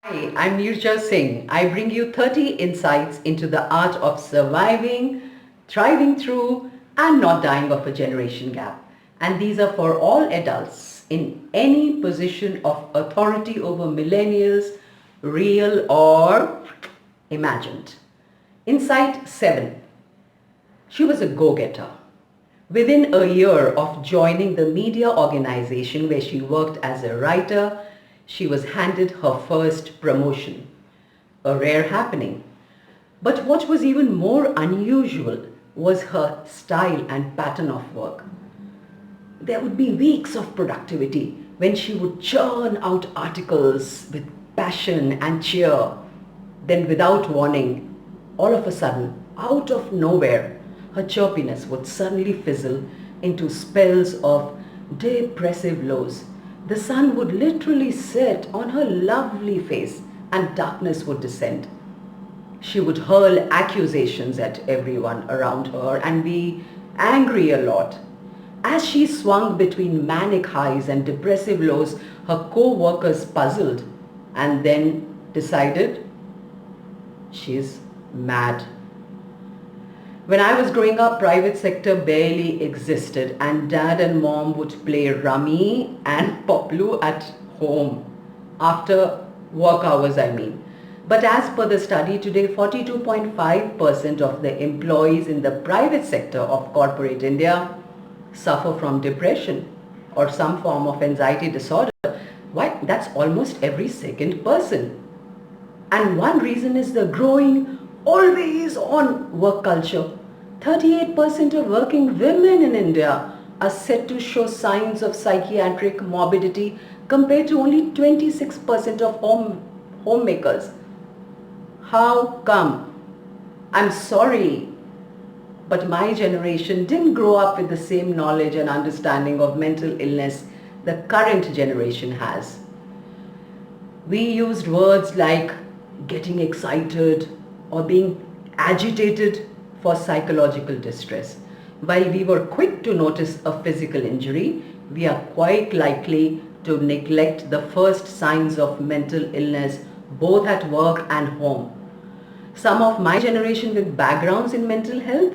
Hi, I'm Nirja Singh. I bring you 30 insights into the art of surviving, thriving through, and not dying of a generation gap. And these are for all adults in any position of authority over millennials, real or imagined. Insight 7. She was a go-getter. Within a year of joining the media organization where she worked as a writer, she was handed her first promotion. A rare happening. But what was even more unusual was her style and pattern of work. There would be weeks of productivity when she would churn out articles with passion and cheer. Then, without warning, all of a sudden, out of nowhere, her chirpiness would suddenly fizzle into spells of depressive lows. The sun would literally set on her lovely face and darkness would descend. She would hurl accusations at everyone around her and be angry a lot. As she swung between manic highs and depressive lows, her co-workers puzzled and then decided she's mad. When I was growing up, private sector barely existed and dad and mom would play rummy and paplu at home. After work hours, I mean. But as per the study today, 42.5% of the employees in the private sector of corporate India suffer from depression or some form of anxiety disorder. Why? That's almost every second person. And one reason is the growing, always on work culture. 38% of working women in India are said to show signs of psychiatric morbidity compared to only 26% of homemakers. How come? I'm sorry, but my generation didn't grow up with the same knowledge and understanding of mental illness the current generation has. We used words like getting excited or being agitated for psychological distress. While we were quick to notice a physical injury, we are quite likely to neglect the first signs of mental illness both at work and home. Some of my generation with backgrounds in mental health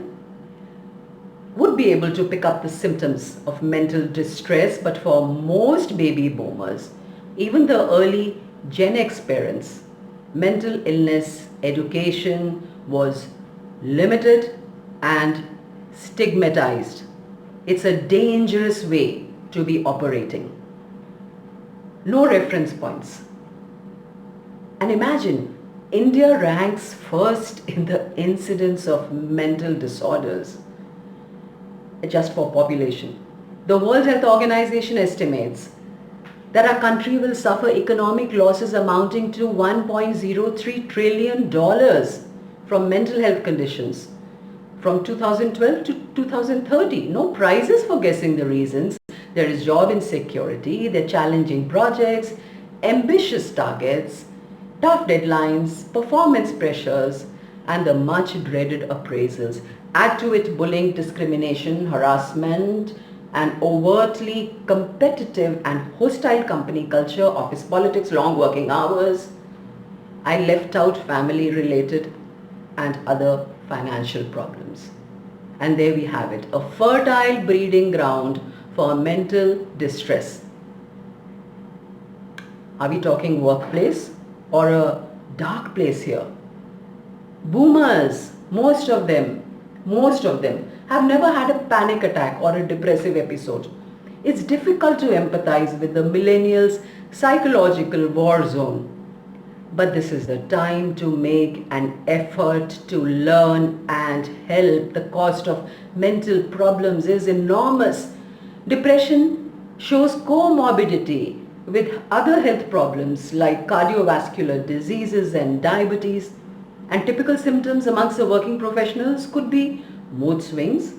would be able to pick up the symptoms of mental distress, but for most baby boomers, even the early Gen X parents, mental illness education was limited and stigmatized. It's a dangerous way to be operating. No reference points. And imagine, India ranks first in the incidence of mental disorders just for population. The World Health Organization estimates that our country will suffer economic losses amounting to $1.03 trillion from mental health conditions from 2012 to 2030. No prizes for guessing the reasons. There is job insecurity, there are challenging projects, ambitious targets, tough deadlines, performance pressures, and the much dreaded appraisals. Add to it bullying, discrimination, harassment, and overtly competitive and hostile company culture, office politics, long working hours. I left out family related and other financial problems. And there we have it, a fertile breeding ground for mental distress. Are we talking workplace or a dark place here? Boomers, most of them have never had a panic attack or a depressive episode. It's difficult to empathize with the millennials' psychological war zone. But this is the time to make an effort to learn and help. The cost of mental problems is enormous. Depression shows comorbidity with other health problems like cardiovascular diseases and diabetes. And typical symptoms amongst the working professionals could be mood swings,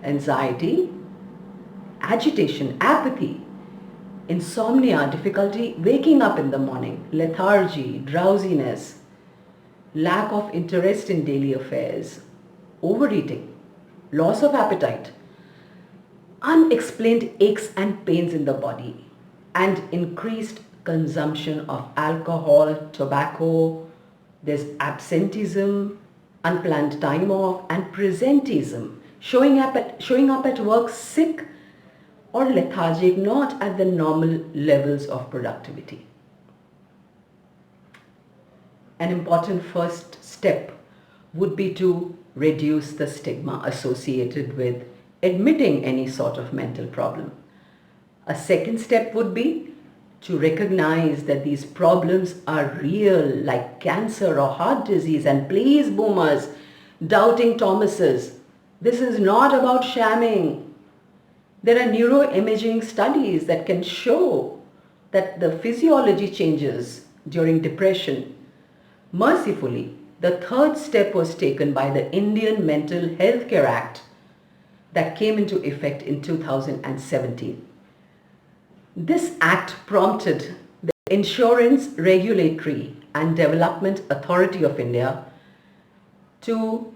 anxiety, agitation, apathy, insomnia, difficulty waking up in the morning, lethargy, drowsiness, lack of interest in daily affairs, overeating, loss of appetite, unexplained aches and pains in the body, and increased consumption of alcohol, tobacco, there's absenteeism, unplanned time off, and presenteeism, showing up at work sick or lethargic, not at the normal levels of productivity. An important first step would be to reduce the stigma associated with admitting any sort of mental problem. A second step would be to recognize that these problems are real, like cancer or heart disease. And please, boomers, doubting Thomases, this is not about shamming. There are neuroimaging studies that can show that the physiology changes during depression. Mercifully, the third step was taken by the Indian Mental Health Care Act that came into effect in 2017. This act prompted the Insurance Regulatory and Development Authority of India to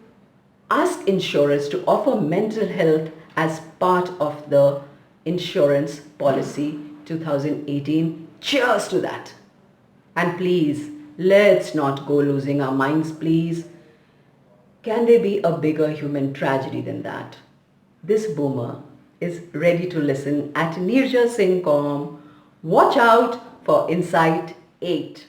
ask insurers to offer mental health as part of the insurance policy 2018. Cheers to that. And please, let's not go losing our minds, please. Can there be a bigger human tragedy than that? This boomer is ready to listen at Nirja Singh.com. Watch out for Insight 8.